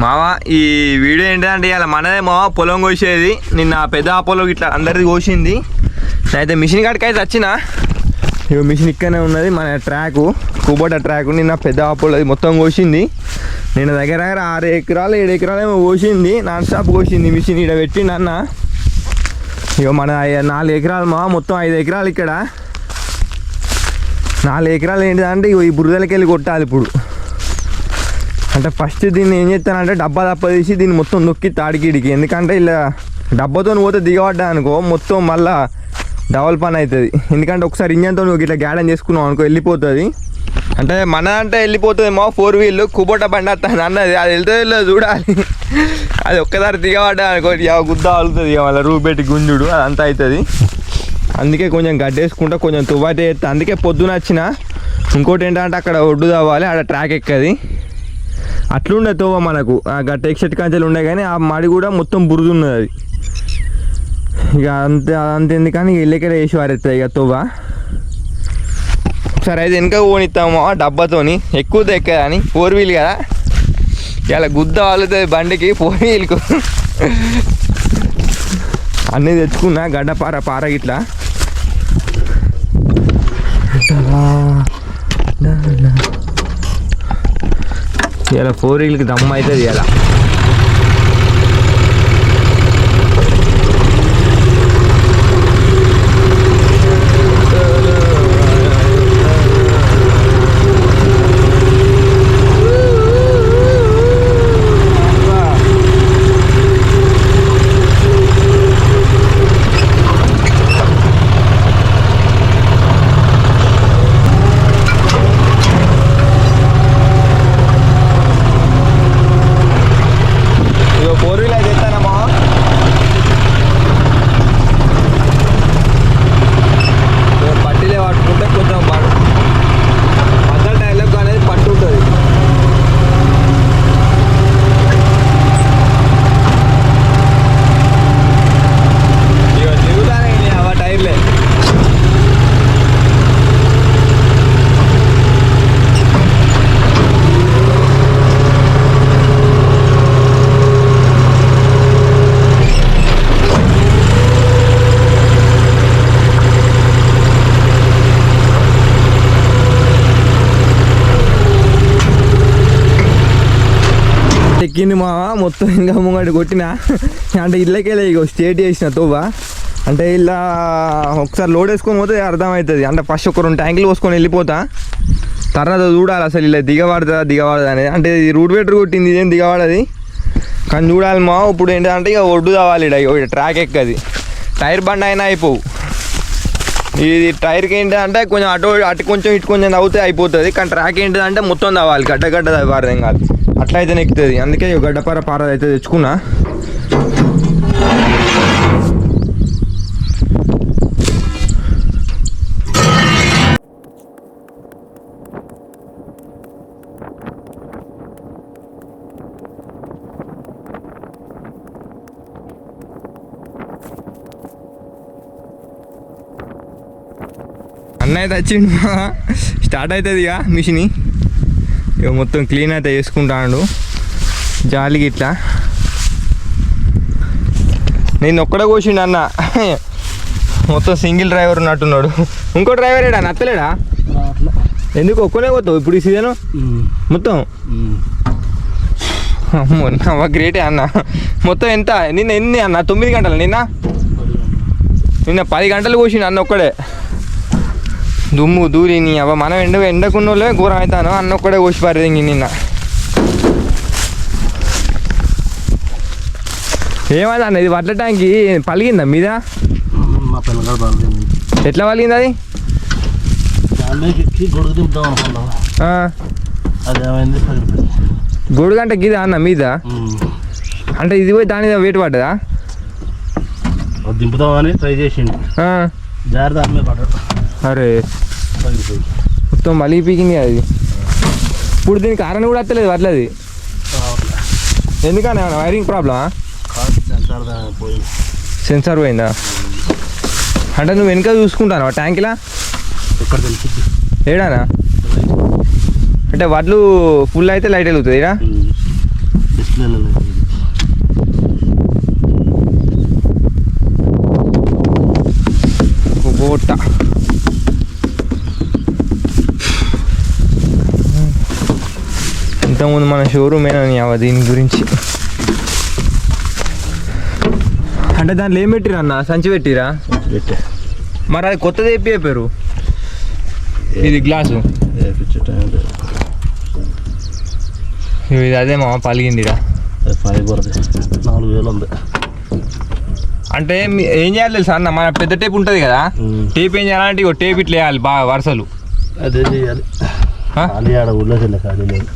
మావా ఈ వీడియో ఏంటంటే ఇలా మనదే మావా పొలం కోసేది నిన్న పెద్ద పొలం ఇట్లా అందరిది కోసింది. అయితే మిషన్ కాడికి అయితే వచ్చిన ఇక మిషన్ ఇక్కడనే ఉన్నది మన ట్రాకు కుబోటా ట్రాకు. నిన్న పెద్ద పొలం మొత్తం కోసింది. నిన్న దగ్గర 6 ఎకరాలు 7 ఎకరాలు ఏమో కోసింది. నాన్ స్టాప్ కోసింది మిషన్ ఇక్కడ పెట్టిండి అన్న. ఇక మన 4 ఎకరాలు మా మొత్తం 5 ఎకరాలు ఇక్కడ 4 ఎకరాలు ఏంటిదంటే ఇక ఈ బురదలకి వెళ్ళి కొట్టాలి ఇప్పుడు. అంటే ఫస్ట్ దీన్ని ఏం చేస్తానంటే డబ్బా తీసి దీన్ని మొత్తం నొక్కి తాడికిడికి. ఎందుకంటే ఇలా డబ్బాతో పోతే దిగబడ్డా అనుకో మొత్తం మళ్ళీ డబల్ పని అవుతుంది. ఎందుకంటే ఒకసారి ఇంజన్తో నువ్వు ఇట్లా గ్యాడన్ చేసుకున్నావు అనుకో వెళ్ళిపోతుంది. అంటే మన అంటే వెళ్ళిపోతుంది మా 4 వీల్ కుబోటా బండి వస్తుంది అన్నది. అది వెళ్తుందో చూడాలి. అది ఒక్కసారి దిగబడ్డా అనుకో గుద్ద అలుతుంది ఇక మళ్ళీ రూపు పెట్టి గుంజుడు అదంతా అవుతుంది. అందుకే కొంచెం గడ్డేసుకుంటా కొంచెం తువ్వాటే ఎత్తా. అందుకే పొద్దున వచ్చిన. ఇంకోటి ఏంటంటే అక్కడ ఒడ్డు తవ్వాలి, అక్కడ ట్రాక్ ఎక్కది. అట్లుండే తోవ మనకు గట్ట ఎక్సెట్ కంచెలు ఉండే కానీ ఆ మడి కూడా మొత్తం బురద ఉన్నది. అది ఇక అంత ఎందుకని ఇళ్ళకెళ్ళి వేసి వారెత్తాయి ఇక తోవ. ఒకసారి అయితే వెనక పోనిస్తాము డబ్బాతోని ఎక్కువ ఎక్కదని 4 వీల్ కదా ఇలా గుద్ద వాలుతుంది బండికి 4 వీల్కు. అన్నీ తెచ్చుకున్నా గడ్డ గిట్లా. ఇలా 4 వీల్కి దమ్ము అవుతుంది ఇలా. ఎక్కింది మా మొత్తం ఇంకా ముంగడి కొట్టిన. అంటే ఇళ్ళకెళ్ళి ఇక స్టేట్ చేసిన తోవ. అంటే ఇలా ఒకసారి లోడ్ వేసుకొని పోతే అర్థమవుతుంది. అంటే ఫస్ట్ ఒక 2 ట్యాంకులు పోసుకొని వెళ్ళిపోతా. తర్వాత చూడాలి అసలు ఇలా దిగబడదా అనేది. అంటే ఇది రూట్ వెటర్ కొట్టింది ఇదేం దిగబడది కానీ చూడాలి మా. ఇప్పుడు ఏంటంటే ఇక ఒడ్డు తవ్వాలి ఇక ట్రాక్ ఎక్కది. టైర్ బండి అయినా అయిపోవు. ఇది టైర్కి ఏంటంటే కొంచెం అటు కొంచెం ఇటు కొంచెం తవ్వుతే అయిపోతుంది. కానీ ట్రాక్ ఏంటిదంటే మొత్తం తవ్వాలి గడ్డ తవ్వాలి ఏం కాదు. అట్లా అయితే నెక్కుతుంది. అందుకే గడ్డపార అయితే తెచ్చుకున్నా. అన్న అయితే వచ్చిండు స్టార్ట్ అవుతుంది ఇక మిషన్. ఇక మొత్తం క్లీన్ అయితే చేసుకుంటాడు జాలికి ఇట్లా. నేను ఒక్కడే కోసిండు అన్న. మొత్తం సింగిల్ డ్రైవర్ ఉన్నట్టున్నాడు. ఇంకో డ్రైవర్ ఏడా నచ్చలేడా? ఎందుకు ఒక్కనే పోతావు ఇప్పుడు ఈ సీజను మొత్తం? అమ్మ గ్రేటే అన్న. మొత్తం ఎంత నిన్న ఎన్ని అన్న? 9 గంటలు. నిన్న 10 గంటలు కోసిండు అన్న ఒక్కడే. దుమ్ము దూరి నీ అవ్వ మనం ఎండకున్న వాళ్ళే ఘోరం అవుతాను. అన్న ఒక్కడే కోసి పారేది నిన్న. ఏమైంది అన్న ఇది వడ్ల ట్యాంకి పలిగిందా మీద? ఎట్లా పలిగింది అది? గొడుగు అంటే గిదా అన్న మీద? అంటే ఇది పోయి దాని మీద వెయిట్ పడ్డదా? దింపుతామని ట్రై చేసిండు. అరే మొత్తం మళ్ళీ పీకింది అది. ఇప్పుడు దీనికి కారణం కూడా వస్తలేదు అట్లది. ఎందుకన్నా వైరింగ్ ప్రాబ్లమా? సెన్సార్ పోయిందా? అంటే నువ్వు వెనక చూసుకుంటాను ట్యాంక్లా ఏడానా? అంటే వడ్లు ఫుల్ అయితే లైట్ వెలుగుతుంది ఇక కోట ఇంతకుముందు మన షోరూమ్ ఏనా దీని గురించి అంటే దాంట్లో ఏం పెట్టిరా అన్న సంచి పెట్టిరా మరి అది కొత్తది ఏపీ అయిపోయారు ఇది గ్లాసు ఇది అదే మా పలిగిందిరా 4000 ఉంది అంటే ఏం చేయాలి తెలుసా అన్న మన పెద్ద టేప్ ఉంటుంది కదా టేప్ ఏం చేయాలంటే ఇగో టేప్ ఇట్లా వేయాలి బాగా వరుసలు అదే చేయాలి ఖాళీ ఆడ ఊళ్ళోకి వెళ్ళి ఖాళీ లేదు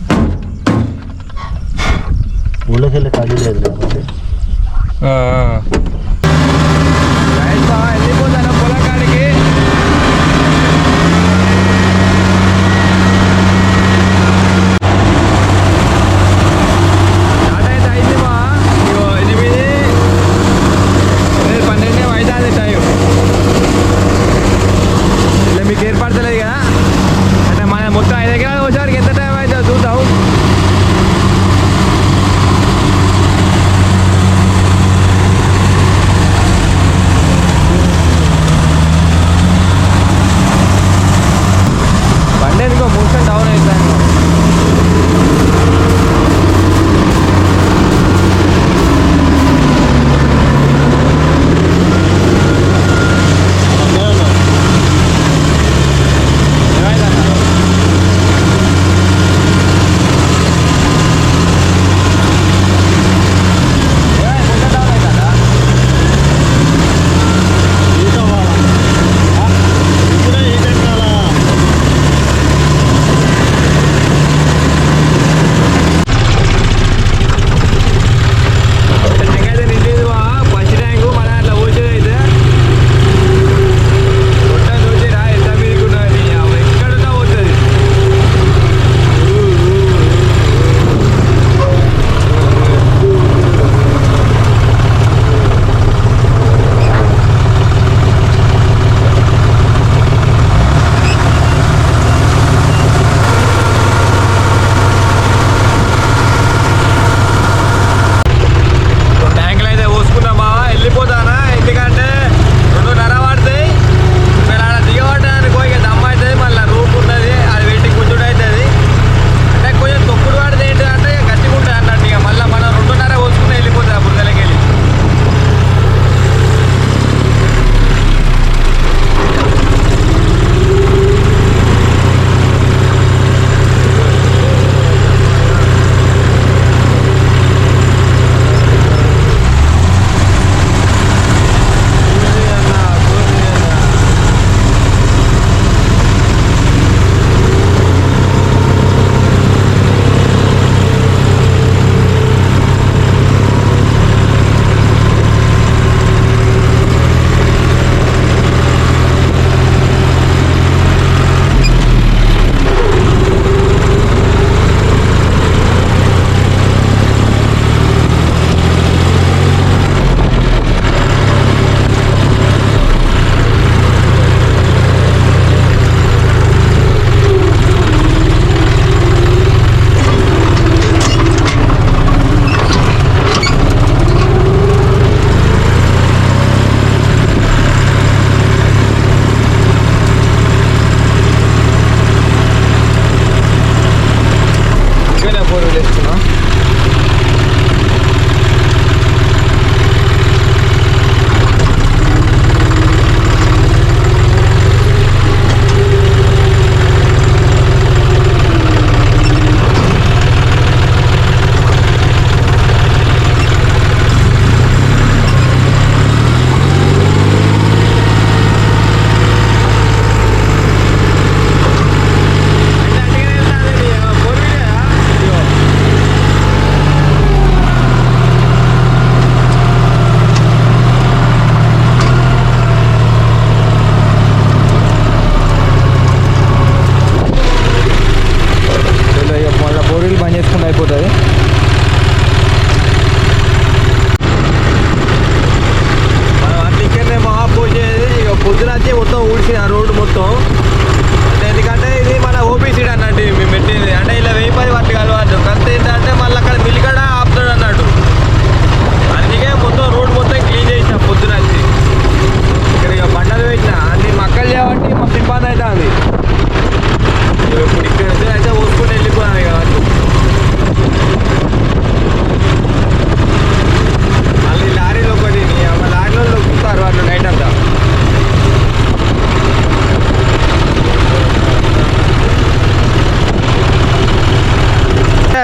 ఊళ్ళోకి వెళ్ళి ఖాళీ లేదు వెళ్ళిపోతాను పొలకాడికి మీకు ఏర్పడతలేదు కదా అంటే మన మొత్తం 5 ఎకరాలు వచ్చేవారికి ఎంత టైం అవుతుందో చూద్దాం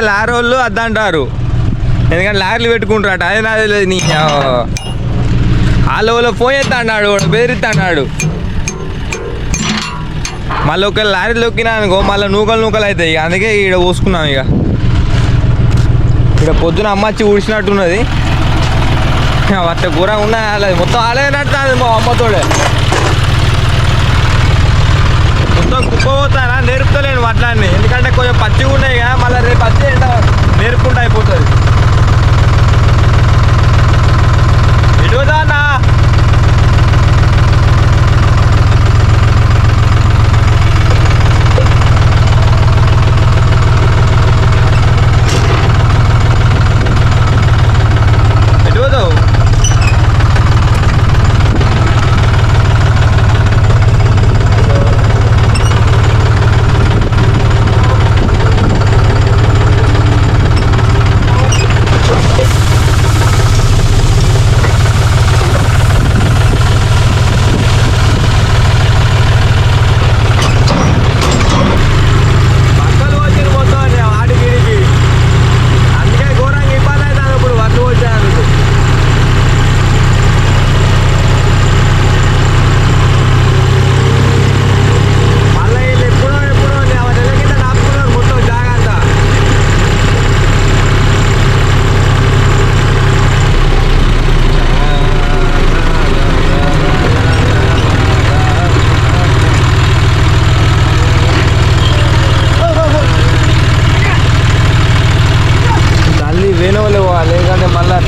లారీ వాళ్ళు అద్దంటారు, ఎందుకంటే లారీలు పెట్టుకుంటారట. అదే నాది లేదు. నీ వాళ్ళు ఫోన్ చేస్తా అన్నాడు, బెదిరిస్తా అన్నాడు. మళ్ళీ ఒక లారీ లొక్కినా అనుకో మళ్ళీ నూకలు అవుతాయి. ఇక అందుకే ఇక్కడ పోసుకున్నాం. ఇక ఇక్కడ పొద్దున అమ్మచ్చి ఊడ్చినట్టున్నది. అట్ట కూర ఉన్నది మొత్తం ఆలే నడుతుంది మా అమ్మతోడే. మొత్తం కుప్ప పోతానా నేర్పుతలేను వడ్లాన్ని, ఎందుకంటే కొంచెం పచ్చిగా ఉన్నాయి కదా. మళ్ళీ రేపు పచ్చి ఎండ నేర్పుకుంటూ అయిపోతుంది. ఎటుదా అన్నా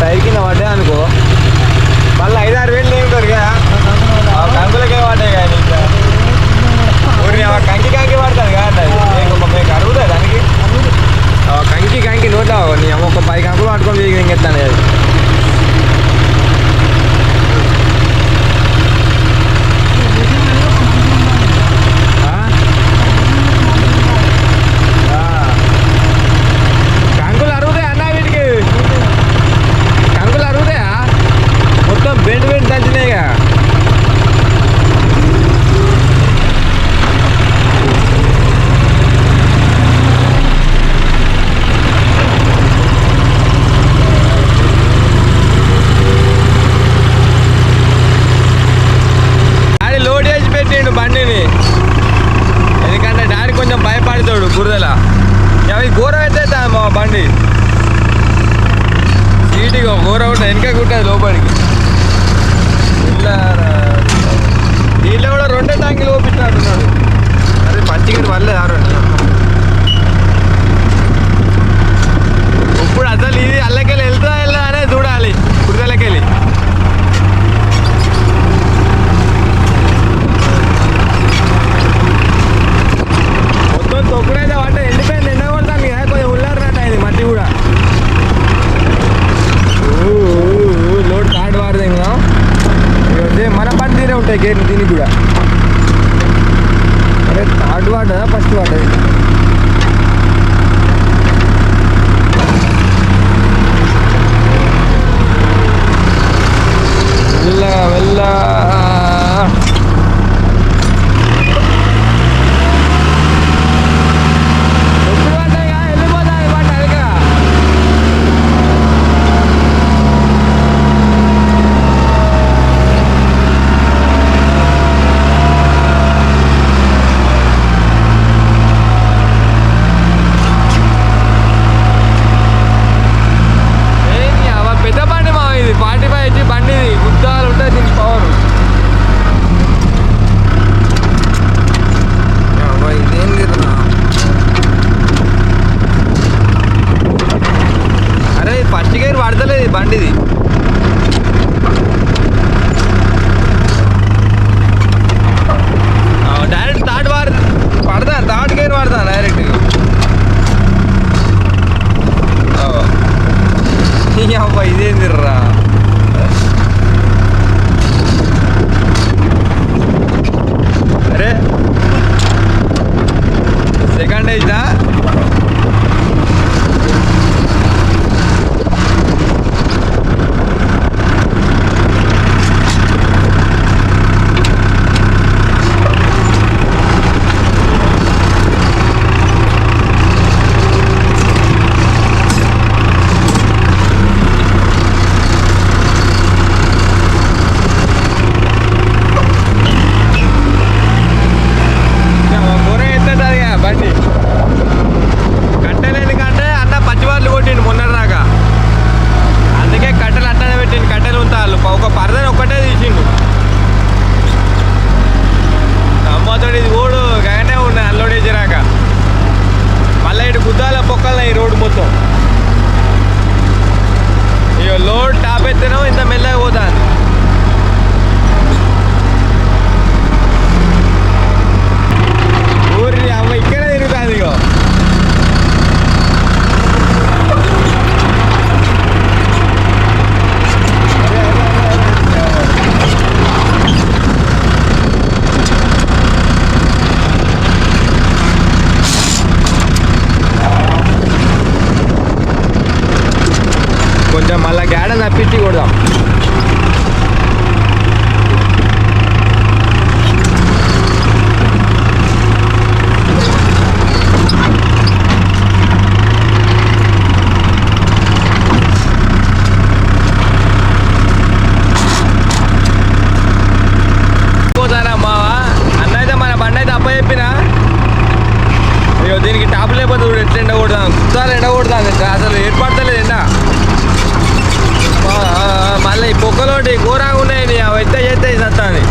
టైర్ కింద పడ్డా అనుకో మళ్ళీ 5-6 వేలు ఏమిటారు కదా. కంకులకే పడ్డాయి కానీ కంకి పడతాను కదా. మీకు అరుగుతుంది దానికి కంకి నోట్ల నీ అమ్మ ఒక 10 కంకులు పట్టుకొని ఇంకెత్తాను. అది కంకులు అరుగుతాయి అన్న, వీటికి కంకులు అరుగుతాయా మొత్తం బెండ్ దంచినాయిగా. లోడ్ చేసి పెట్టిండు బండిని, ఎందుకంటే డాడీ కొంచెం భయపడతాడు బురదల. అవి ఘోరం అయితే మా బండి సీటుగా ఘోరం ఉంటుంది, వెనక కుట్టదు లోపలికి. దీంట్లో కూడా 2 ట్యాంకులు ఓపించినట్టున్నాడు. అదే మంచిగా పర్లేదు ఆ 2. ఇప్పుడు అసలు ఇది అల్లకెళ్ళి వెళ్తా అనే చూడాలి బురదలకెళ్ళి. మొత్తం తొక్కుడైతే అంటే ఎండిపోయింది, ఎండ కొడతాను కదా, కొంచెం ఉల్లారినట్టు అయింది మట్టి కూడా. లోడ్ థర్డ్ వారది ఇంకా మన బండి తీరే ఉంటాయి గేట్ దీనికి కూడా. అరే థర్డ్ వార్డ్ ఫస్ట్ వార్డ్ అది. వెళ్ళ పెద్ద బండి మా ఇది 45 HP బండి, ఇది గుద్దాలు ఉంటుంది దీనికి పవర్. ఇదేంది అరే ఫస్ట్ గేర్ పడతలేదు ఈ బండిది. డైరెక్ట్ థర్డ్ గేర్ పడతా డైరెక్ట్గా. అబ్బా ఇదేంది రా. అరే సెకండ్ అయినా ఇక మళ్ళీ గేడ తప్పించి కొడదాం. పోతారా మావా అన్న అయితే మన బండి అయితే అప్ప చెప్పిన అయ్యో దీనికి టాప్ లేకపోతే చూడు ఎట్లా ఎండ కొడదాం చాలా ఎండ కొడతాను అసలు ఏర్పడతలేదు ఎండ. మళ్ళీ ఈ పొక్కలోటి ఘోరంగా ఉన్నాయి అవి ఎత్తే చేస్తే సత్తాని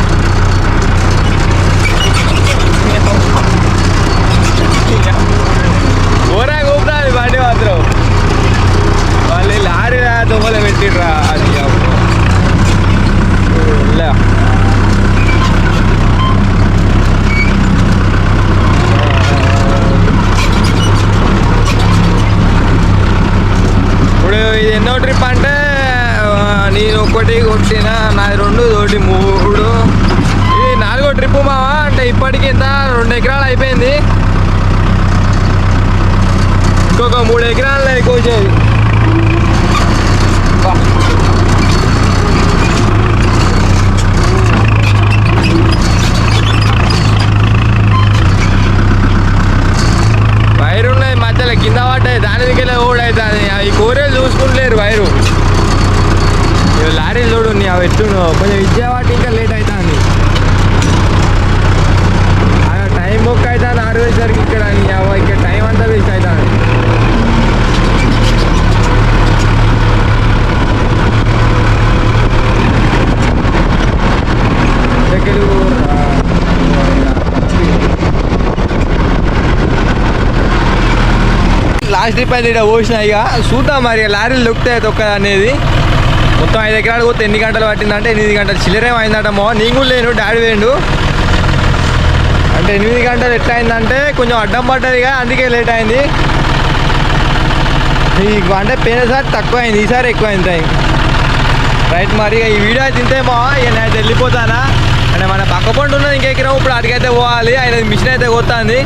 ఘోరంగా ఊపుతుంది బండి మాత్రం. వాళ్ళు లారీ దుమ్మలు పెట్టిర్రా అది ఇప్పుడు ఇది ఎన్నో ట్రిప్ అంటే నేను ఒకటి కొట్టిన నాది 2 తోటి 3 ఇది 4వ ట్రిప్ మావా. అంటే ఇప్పటికి ఇంత 2 ఎకరాలు అయిపోయింది. ఇంకొక 3 ఎకరాలు ఎక్కువ వచ్చేది. వైరు ఉన్నది మధ్యలో కింద పడ్డాయి దాని దగ్గర ఓడి అవుతుంది. అవి కోరేలు చూసుకుంటలేరు వైరు. లారీలు చూడు అవి ఎట్లుండో కొంచెం ఇచ్చేవాటి ఇంకా లేట్ అవుతుంది. టైం బుక్ అవుతుంది 6 వేసరికి ఇక్కడ ఇక్కడ టైం అంతా వేస్ట్ అవుతుంది. లాస్ట్ ట్రిప్ అయితే ఇక్కడ పోసిన ఇక చూద్దాం మరి లారీలు దొక్కుతాయి తొక్క అనేది. మొత్తం 5 ఎకరాలు పోతే ఎన్ని గంటలు పట్టిందంటే 8 గంటలు చిల్లరేం అయిందట. నేను కూడా లేను, డాడీ వేయండు. అంటే 8 గంటలు ఎట్లా అయిందంటే కొంచెం అడ్డం పడ్డదిగా అందుకే లేట్ అయింది. అంటే పోయినసారి తక్కువ అయింది, ఈసారి ఎక్కువ అయింది టైం. రైట్ మరి ఈ వీడియో అయితే తింటేమో ఇక నేను వెళ్ళిపోతానా అంటే మన పక్క పంట ఉన్నది ఇంకెకరం ఇప్పుడు అటుకైతే పోవాలి. ఆయన మిషన్ అయితే కొత్తాంది.